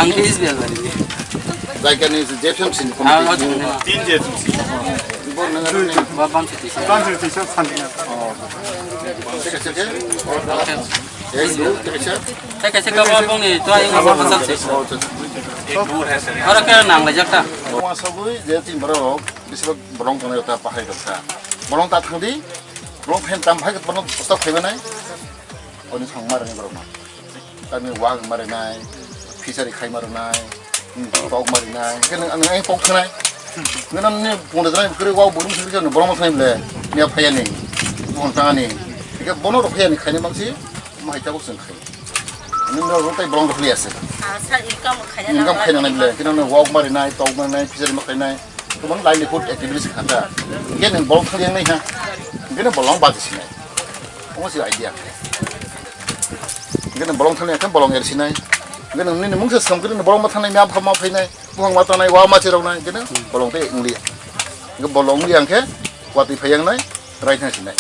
English भी अलग है जायगा नहीं Jfmc तीन Jfmc बाबा से टीशर्ट संजना कैसे कब आप ने तो आएंगे वो फसल से और क्या नाम ले जाता वहाँ सब ये तीन बरो बिस्वा Bolong तो नहीं होता पहाड़ी होता Bolong ता थंडी Bolong फैन तम भाग Bolong स्टॉक है बना और इस हम मारने बरो ना तब में वाग मारना है फिशरी खाई मारना है पॉक मारना है क्या नहीं पॉक खाना है नैन ने पुणे जाने करे वाग बोलूं सुबह जो Bolong खाने मिले नहीं आप खाया नहीं पुणे तांगा नहीं क्या बोनो रखिया नहीं खाने मांग सी माहिता को सुन खाई नैन रोटे Bolong रखिया से इनकम खाने नहीं मिले क्या नहीं वाग मारना है पॉक मारना है फिशरी मारना है तो मन लाइन लिखुट एक्टिविटीज खाता क्या नहीं Bolong खाने नहीं है क्या नहीं Bolong बात इसी नहीं वो सी आइडिया क्या नहीं Bolong खाने क्या Bolong ऐसी नहीं क्या नहीं मुझे समझ नहीं Bolong मत खाने में आप हम आप है नहीं बुहंग मत नहीं वाह मत चिराग नहीं क्या नहीं Bolong ते इंग्लिश क्या Bolong लियांग के वाती फैंग नहीं राइट नहीं नहीं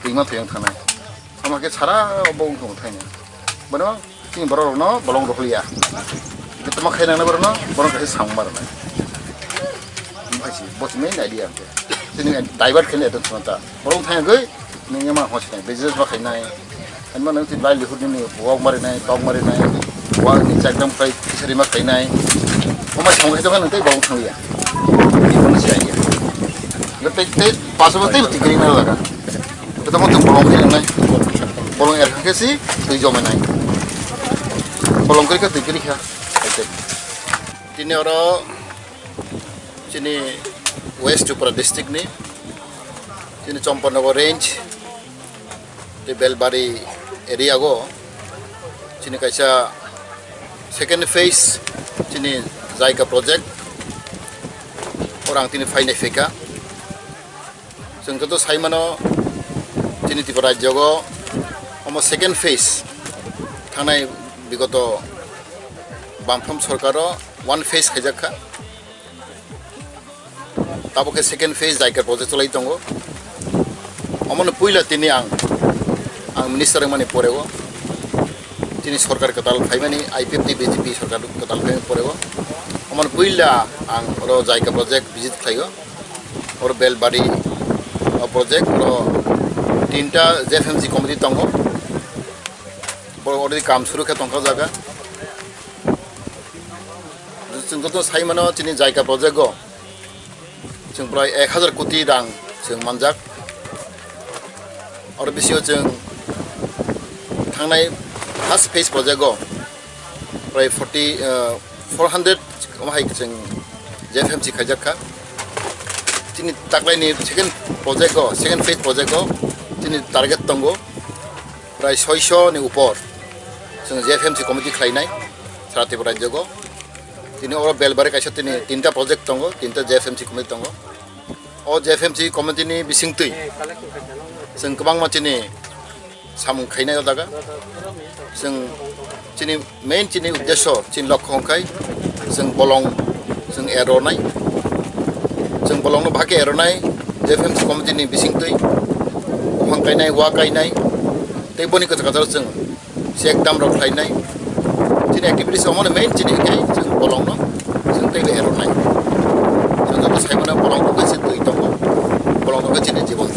तीन फैंग खाना हम आके सारा Bolong तो उठाए नहीं बनो तीन बरो ना Bolong रख लिया कितना मत खाने ना बरो ना Bolong कैसे सांग मारना बस मेन आइडिया है जिन्हें डाइवर्ट करने तो सुनता Bolong थाने गए नहीं मार होश नहीं बिजनेस में खाना है अन्य नंबर तीन लाइल लिखुट नहीं वाग मारना है टॉक मारना है वाग नहीं चैकडम फ्राई फिशरी में खाना है वो मैं समझ तो नहीं Bolong थाने लिया ये बन से आइडिया ये ते पास में ते तिकरी में लगा तो तब तो Bolong खेलना है Bolong एयर कैसी तो जो में नहीं Bolong करके तिकरी क्या तीन और Chini West Tripura district ni Chini Champaknagar range di Belbari area go Chini kaisa second phase Chini Zaika project orang tini fine fika sengko to saimano Chini Tripura jogo omo second phase thanai bigoto bampham sarkaro one phase khajaka Tabo के second phase जायगा project चलाई दंगो अमन पुइला तिनी आं minister माने परेगो तिनी सरकार कताल फाइमानी IPFT BJP सरकार कताल फाइमानी परेगो अमन पुइला आं रो जायगा प्रोजेक्ट विजिट खाइगो और बेलबारी प्रोजेक्ट रो तीनटा Jfmc कमिटी दंगो अलरेडी काम शुरू के तंका जागा जोंथ' साइमानो तिनी जायगा प्रोजेक्ट गो जों प्राय 1000 कोटी रां जों मानजाक और बिसियाव जों थांनाय फार्स्ट फेज प्रोजेक्टआव प्राय 400 माहाय जों Jfmc खायजाखा दिनै दाख्लैनि सेकेंड फेज प्रोजेक्टआव दिनै टारगेट दङ प्राय 600 नि ऊपर जों Jfmc कमिटि खालायनाय सारा त्रिपुरा राज्योआव दिनै और बेलबारि कायसा दिनै तीनटा प्रोजेक्ट दङ तीनटा Jfmc कमिटि दङ और Jfmc कमिटिनि बिसिंतै जों गोबां मानसिनि सामुं खायनाय जागा जों दिनै मेन दिनै उद्देश्य दिनै लक्ष्य हंखाय जों Bolong जों एरनाय जों Bolongनो भागे एरनाय Jfmc कमिटिनि बिसिंतै दंफां गायनाय औवा गायनाय दैबनि खोथा जों चेक दाम खालायनाय दिनै एक्टिभिटिस माने मेन दिनै जों Bolongनो जों दै एरनाय जों जत साइमोना Bolongनो गोसो दै दङ Bolongनो दिनै जीवन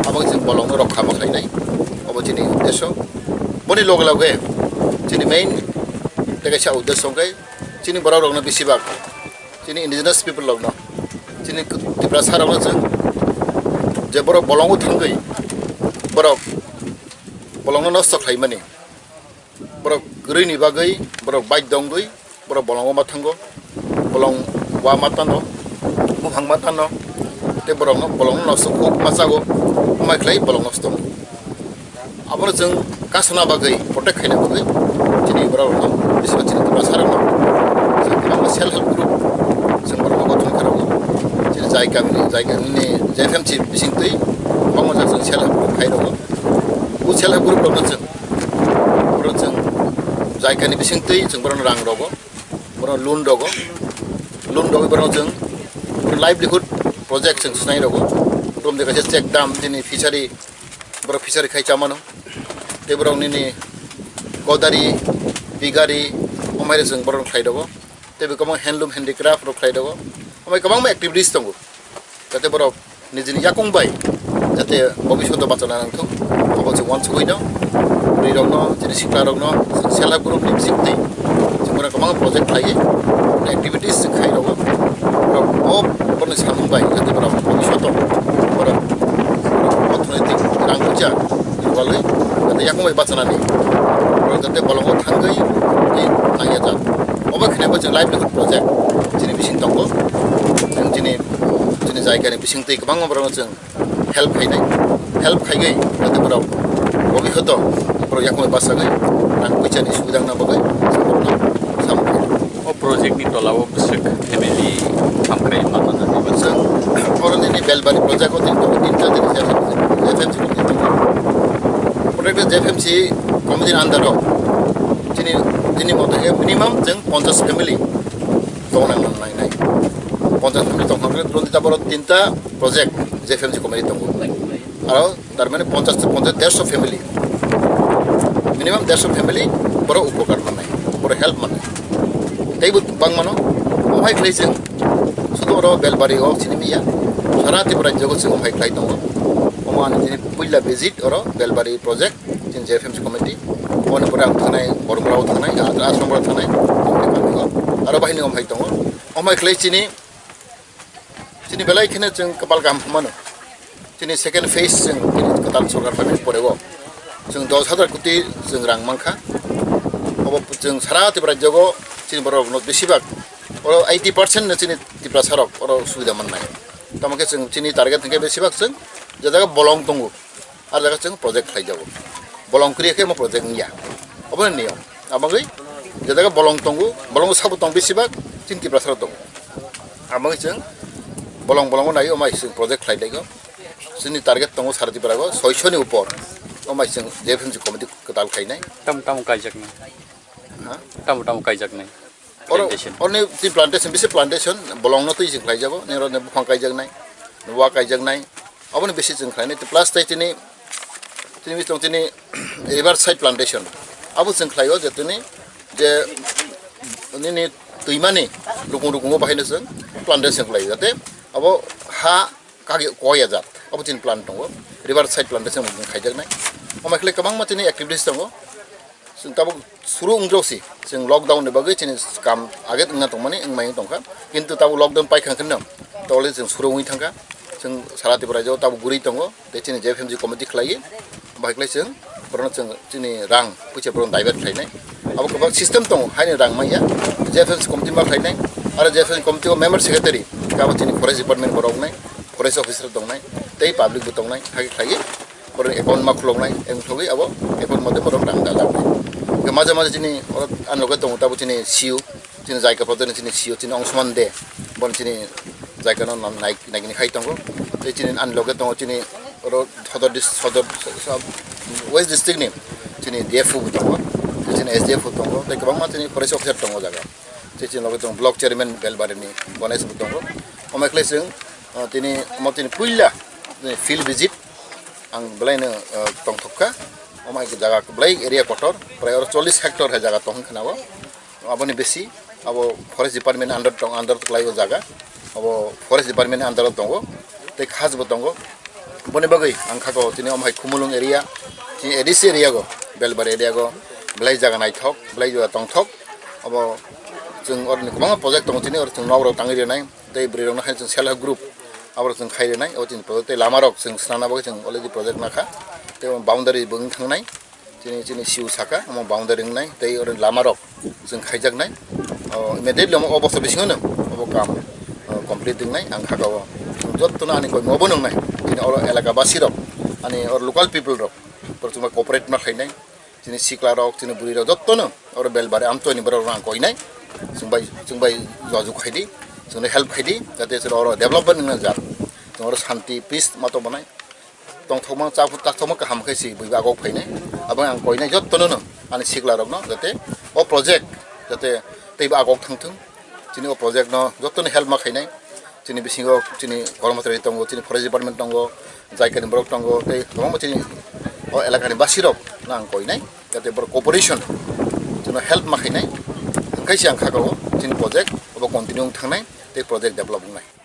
अब जों Bolongनो रक्षा खालायनाय अब दिनै उद्देश्य बनि लगे लगे दिनै मेन देखायसा उद्देश्य हंखाय दिनै बर' रंनो बेसेबां दिनै इन्डिजिनास पिपल लग्न दिनै त्रिपुरा सारावनो जों जे बर' Bolongआव थांगै बर' Bolongनो नस्थ' खालायमानि बर' गोरैनि बागै बर' बाइक दंगै बर' Bolongआव मा थांगौ Bolong वा मा तानो मुहां मा तानो ते Bolongनो नस्थ' खुब मा जागौ माइख्लाय Bolong नस्थ' आबनो जों गासना बागै प्रटेक्ट खायना बागै दिनै बर'नो बेसेबां दिनै त्रिपुरा सारावनो जों गोबां सेल्फ हेल्प ग्रुप जों बर'नो गठन खालामो दिनै जायगानि Jfmc बिसिंतै गोबां मोजां जों सेल्फ हेल्प ग्रुप खायदों बे सेल्फ हेल्प ग्रुप दङ जों जायगानि बिसिंतै जों बर'नो रां दङ बर'नो लोन दङ बर'नो जों लाइवलीहुड प्रोजेक्ट जों सुनाय दङ रुम देखायसे चेक दाम दिनै फिसारि बर' फिसारि खायचामानो ते बर'नि गदारि बिगारि अमाय जों बर खाइ दबो ते बेखौ हेन्डलुम हेन्डिक्राफ्ट रो खाइ दबो अमाय गोबां एक्टिभिटिस दङ जाते बर निजिनि याकंबाय जाते भबिष्यत बाचना नांथौ अबो जों वान सगैनो बै रंनो जेरै सिक्ला रंनो सेल्फ ग्रुप नि सिक्ति जों गोबां प्रजेक्ट लायो एक्टिभिटिस जों खाइ दबो रो बरनि सानबाय जाते बर भबिष्यत बर अर्थनैतिक रांखौजा वालै जाते याकंबाय बाचनानि जाते बलंग थांगै नाया जा अबा खनेबो जों लाइभलीहुड प्रोजेक्ट जिनि बिसिं दंगो जों जिनि जायगानि बिसिंतै गोबां अबराव जों हेल्प खाइगै जाते बराव भबिष्यत बर याकंबाय बासागै रां फैसानि सुबिदा नाबगै जों बरनो सामखाय ओ प्रोजेक्ट नि तलाव बिसक फेमिली खामखाय माना जों बरनि बेलबारि प्रोजेक्ट को तीनटा जेफएमसी प्रोजेक्ट जेफएमसी कमिटी अंडर जिनि मते मिनिमाम जों 50 फेमिली दंनांगोन नाय 50 फेमिली दंखांनानै रनजिता बर तीनटा प्रोजेक्ट जेफएमसी कमिटी दङ आरो तारमाने 50 150 फेमिली मिनिमाम 150 फेमिली बर उपकार मोननाय बर हेल्प मोननाय तैबो बां मानो अहाय खलै जों सुदुर बेलबारि अ सिनिमिया सारा त्रिपुरा जगत जों अहाय खलै दङ अमान जिनि पहिला भिजिट अरो बेलबारि प्रोजेक्ट जों जेफएमसी कमिटी अनपुरा थानाय बरमराव थानाय आश्रमराव थानाय आरो बाहिनी अमहाय दङ अमहाय खलै चिनि बेलाय खिने जों कपाल गाहाम मानो चिनि सेकेन्ड फेज जों कताल सरकार फामिलि परेगो जों 10,000 कोटी जों रां मांखा अब जों सारा त्रिपुरा जगो चिनि बर बेसिबाग और 80% चिनि त्रिपुरा सरक और सुबिदा मोननाय तमके जों चिनि टारगेट थंके बेसिबाग जों जगा बलंग दङ आरो जगा जों प्रोजेक्ट खाइ जाबो बलंग क्रियके म प्रोजेक्ट निया अबन नियम आबगै जगा बलंग दङ बलंग साबो दं बेसिबाग चिनि त्रिपुरा सरक दङ आबगै जों बलंग नायो अमाय जों प्रोजेक्ट खाइ दैगो जोंनि टारगेट दङ सारा त्रिपुरागो 600 नि ऊपर अमाय जों जेफएमसी कमिटी कताल खाइनाय तम काइजकनाय तम काइजकनाय और ती प्लांटेशन बेसे प्लांटेशन बलंग न तै जों खाइ जाबो नेरो ने बफां काइजकनाय नुवा काइजकनाय अबन बेसे जों खाइनाय प्लस तैतिनि तिनि रिवर साइड प्लांटेशन अब जों खाइयो जतनि जे नि दैमानि रुगुं बाहायनो जों प्लांटेशन खाइयो जाते अब हा कागे गया जात अब तिन प्लांट दङ रिवर साइड प्लांटेशन जों खाइजकनाय अमायखले गोबां माथिनि एक्टिभिटिस दङ जों ताबो सुरु उंग्रसि जों लकडाउन ने बागै चिनि काम आगे दंना दंमाने माय दंखा किन्तु ताबो लकडाउन पाइखांखन न तले जों सुरु उइ थांगा जों सारा त्रिपुरा जो ताबो गुरै दङ ते चिनि जेफएमसी कमिटी खालायो बायख्लै जों बरन जों चिनि रां फैसा बरन डाइभार्ट खाइनाय अब गोबां सिस्टेम दङ हायनि रां माया जेफएमसी कमिटी मा खाइनाय आरो जेफएमसी कमिटी मेम्बर सेक्रेटारि गाबो चिनि फरेस्ट डिपार्टमेन्ट बरगनाय फरेस्ट अफिसर दंनाय तै पब्लिक बो दंनाय हाय खाइयो बरन एकाउन्ट मा खुलंनाय एंथोगै अब एकाउन्ट मते बरन रां दालाबनाय माजे चिनि आनलगे दङ ताबो चिनि सिउ चिनि जायगा पदन चिनि सिउ चिनि अंशमान दे बन चिनि जायगा न नायगिनि खाइ दङ तै चिनि आनलगे दङ चिनि रो सदर वेस्ट डिस्ट्रिक्ट नि चिनि डिएफओ दङ चिनि एसडीएफ दङ तै गोबां मानसिनि फरेस्ट अफिसर दङ जागा चिनि लगे दङ ब्लक चेयरमैन बेलबारिनि गणेश दङ अमायखले जों तिनि मतिनि पुइला फिल्ड भिजिट आं ब्लाइनो तंथका अमाय जागा ब्लाइ एरिया कटर प्राय 40 हेक्टर है जागा तंग खनाबो अबनि बेसी अब फरेस्ट डिपार्टमेंट अंडर क्लाइयो जागा अब फरेस्ट डिपार्टमेंट अंडर दङ तै खाजबो दङ बने बगै आं खाको तिनि अमाय खुमुलुं एरिया तिनि एडिस एरिया गो बेलबारि एरिया गो ब्लाइ जागा नायथक ब्लाइ जागा तंथक अब जों अरनि गोबां प्रोजेक्ट दङ तिनि अर जों नावराव तांगिरनाय तै ब्रिरनो हाय जों सेल्फ ग्रुप आबर जों खाइरनाय अ तिनि प्रोजेक्ट तै लामारक जों स्नानाबो जों अलरेडी प्रोजेक्ट नाखा तै बाउंडारि बों थांनाय चिनि सिउ साका हम बाउंडारि नाय तै अर लामारक जों खाइजाकनाय इमिडिएटलि हम अबस्था बिसिङनो अब काम कमप्लीट दिंनाय आं खागाव जत्तनो आनि कोइ मबो नंनाय चिनि अर एलाका बासिरक आनि अर लोकल पिपल रक पर जों कोऑपरेट मा खाइनाय चिनि सिक्ला रक चिनि बुरि रक जत्तनो अर बेलबारि आमतोनि बर रां कोइनाय जों बाय जजु खाइदि जोंनो हेल्प खाइदि जाते जों अर डेभलपमेन्ट न जा जों अर शान्ति पीस मातो बनाय तंथमा चाफु ताथमा काम खाइसि बयबो आगौ फैनाय अब आं कोइनाय जत्तनो न आनि सिक्ला रक न जाते अ प्रोजेक्ट जाते तैबो आगौ थांथों चिनि अ प्रोजेक्ट न जत्तनो हेल्प मा खाइनाय चिनि बिसिङो चिनि कर्मचारी दङ चिनि फरेस्ट डिपार्टमेन्ट दङ जायकानि बरक दङ तै गोबां चिनि अ एलाकानि बासिरक ना आं कोइनाय जाते बर कोअपरेशन जोंनो हेल्प मा खाइनाय खायसे आं खागाव जोंनि प्रजेक्ट एबा कन्टिनिउ थांनाय बे प्रजेक्ट डेभेलप बुंनाय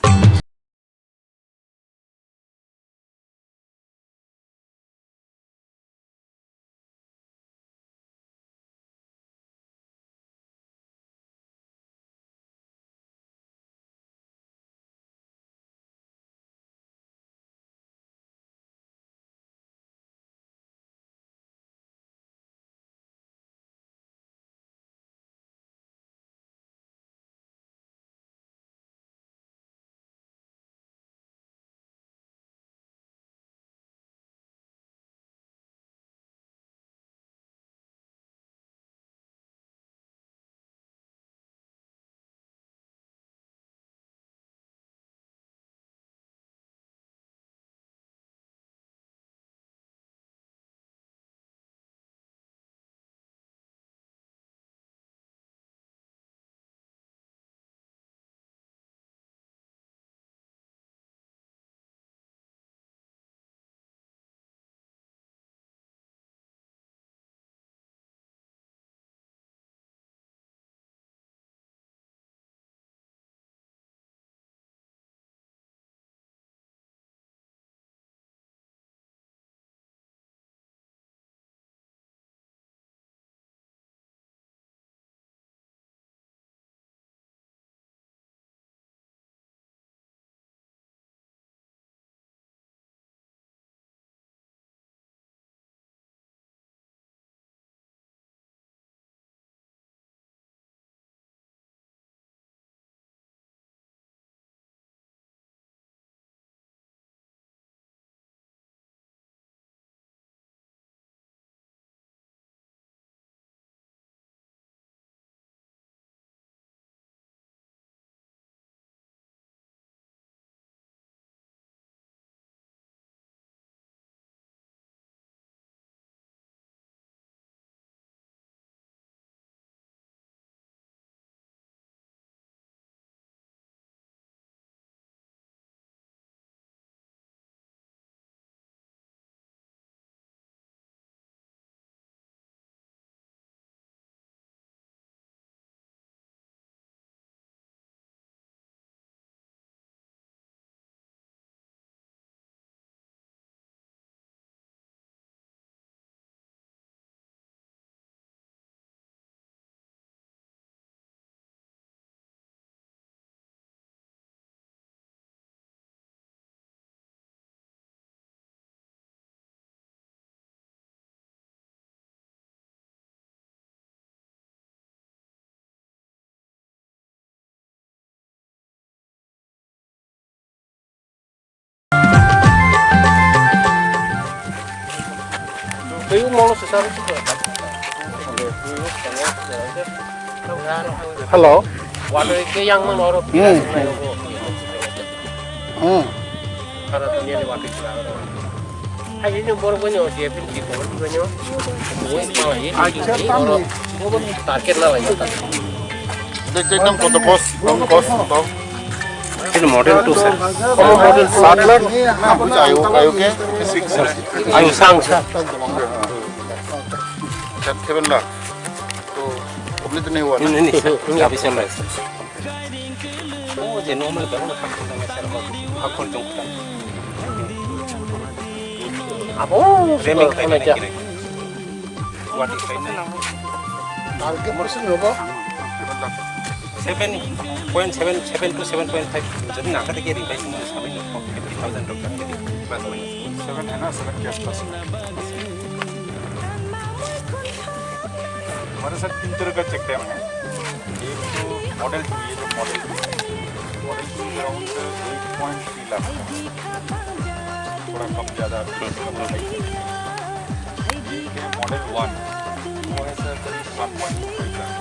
Hello. Model 2 sir. Model 7 lakh. आयो के 6 आयु सांग sir. 7 लाख तो कंप्लीट नहीं हुआ ना नहीं सर अभी चल रहा है सर वो जो नॉर्मल करो ना हाकोल जोंकता अब वो रेमिंग करने क्या what is final target person होगा 7.7 to 7.5 যদি না কাটে কি রিভাইস में सभी 50000 डॉलर के प्लस माइनस 7 है ना 7 के आसपास हमारे साथ 3 तरह का चेक डैम है एक तो मॉडल 2 ये जो मॉडल 2 अराउंड 8.3 लाख थोड़ा कम ज़्यादा मॉडल 1 वो है सर करीब 1.5 लाख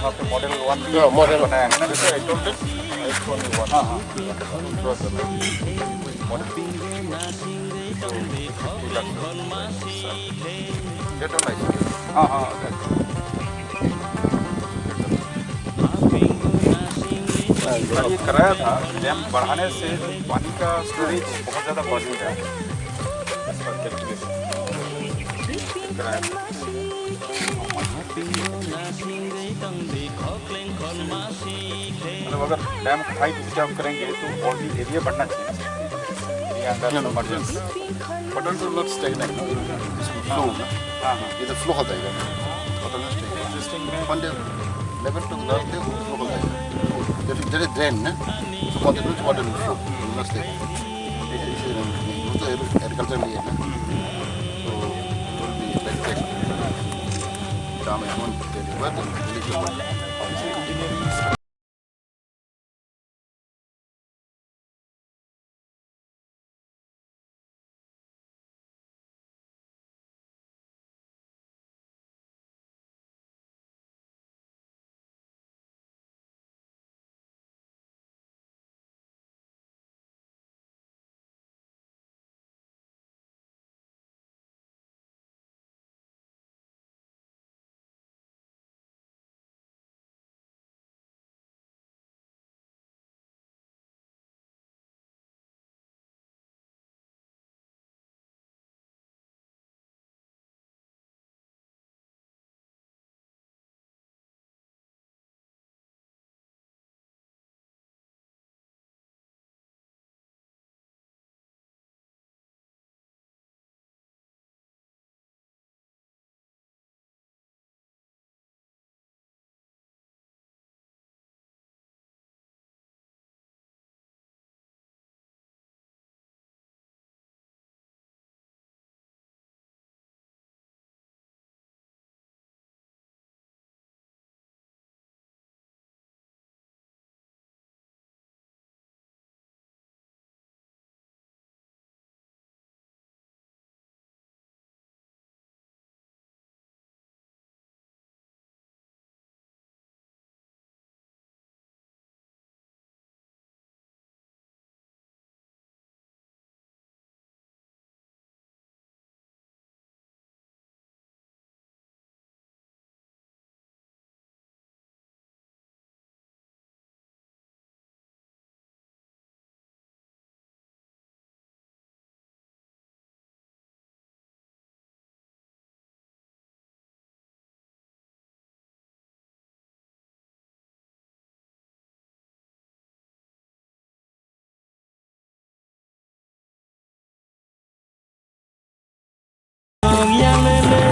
आपके मॉडल 1 मॉडल बनाया है ना जैसे आई टोल्ड इट 8.1 हाँ मॉडल 2 हाँ हाँ ये कराया था डैम बढ़ाने से पानी का स्टोरेज बहुत ज़्यादा बढ़ गया है कराया था मतलब अगर डैम हाइट ऊंचा करेंगे तो और भी एरिया बढ़ना चाहिए एरिया अंदर emergency Water will not stagnate. It will flow. हाँ हाँ It will flow होता है. Water will stagnate. एग्जिस्टिंग में When the level to the earth will flow होता है. There is drain, ना? So continuous water will flow. It will not stagnate. This is agriculture लिए ना. So it will be like that. Dam is one river and release the water. Engineering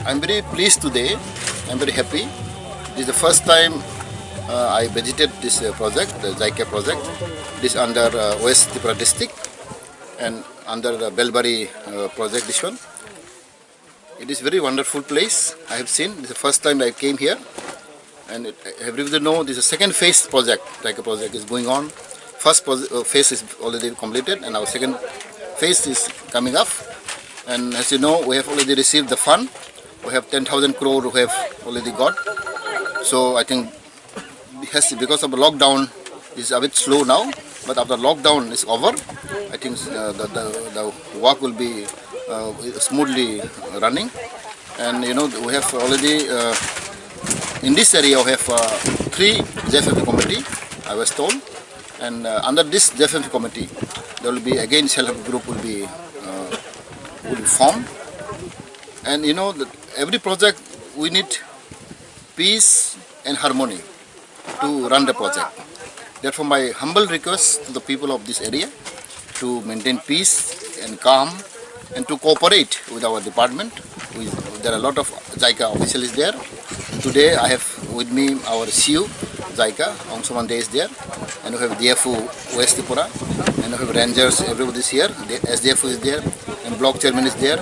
I'm very pleased today. I'm very happy. This is the first time I visited this project, the Jfmc project. This under West Tripura district and under the Belbari project. This one. It is very wonderful place. I have seen. This is the first time I came here, and everybody know this is the second phase project. Jfmc project is going on. First phase is already completed, and our second phase is coming up. And as you know, we have already received the fund. We have 10,000 crore we have already got. So I think because of the lockdown, it's a bit slow now. But after lockdown is over, I think the work will be smoothly running. And you know, we have already in this area we have 3 Jfmc committee, I was told. And under this Jfmc committee, there will be again self-help group will be formed. And you know, every project we need peace and harmony to run the project. Therefore, my humble request to the people of this area to maintain peace and calm and to cooperate with our department. There are a lot of JICA officials there. Today I have with me our CU JICA, Aungsumande is there, and we have DFO West Tripura, and we have Rangers, everybody is here, the SDFO is there, and block chairman is there.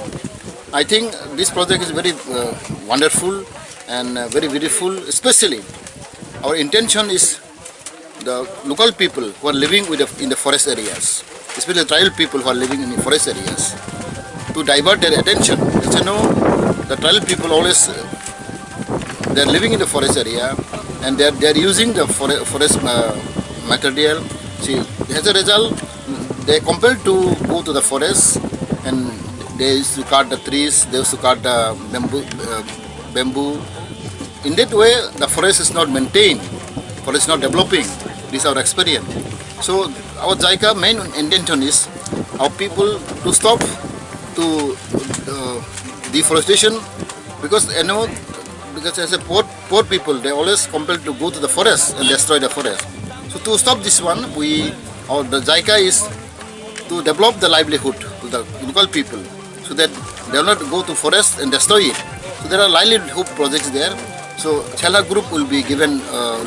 I think this project is very wonderful and very beautiful. Especially our intention is the local people who are living in the forest areas, especially the tribal people who are living in the forest areas, to divert their attention. As you know, the tribal people always they are living in the forest area and they are using the forest material. See, as a result, they are compelled to go to the forest and they used to cut the trees, they used to cut the bamboo. In that way, the forest is not maintained, forest is not developing. This is our experience. So our JICA main intention is our people to stop to deforestation, because because as a poor people, they always compelled to go to the forest and destroy the forest. So to stop this one, the JICA is to develop the livelihood to the local people, so that they will not go to forest and destroy it. So there are livelihood projects there. So Self-Help Group will be given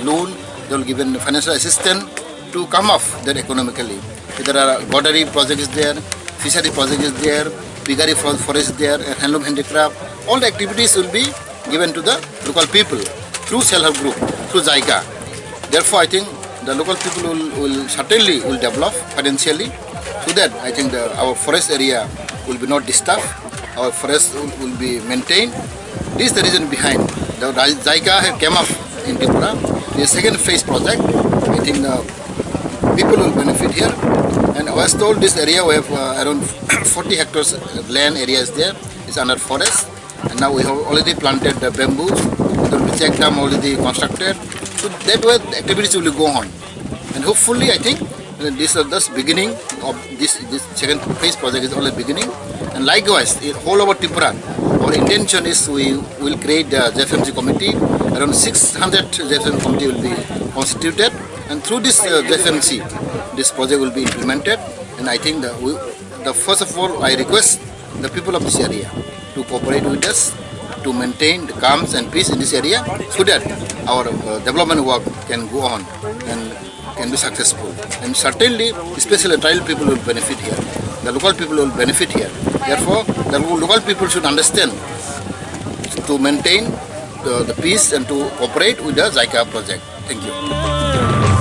loan, they will be given financial assistance to come off there economically. So there are pottery projects there, fishery projects there, piggery forest there, and handloom handicraft. All the activities will be given to the local people through Self-Help Group, through JICA. Therefore, I think the local people will certainly develop financially, so that I think our forest area will be not disturbed, our forest will be maintained. This is the reason behind the JICA have came up in Tripura. The second phase project, I think the people will benefit here. And I was told this area we have around 40 hectares land areas there is under forest. And now we have already planted the bamboo. There will be check dam already constructed. So that way the activities will go on. And hopefully I think this is just beginning of this second phase project is only beginning. And likewise, all over Tripura, our intention is we will create the Jfmc committee. Around 600 Jfmc committee will be constituted. And through this Jfmc, this project will be implemented. And I think first of all, I request the people of this area to cooperate with us to maintain the calm and peace in this area, so that our development work can go on and can be successful. And certainly, especially tribal people will benefit here. The local people will benefit here. Therefore, the local people should understand to maintain the peace and to cooperate with the JICA project. Thank you.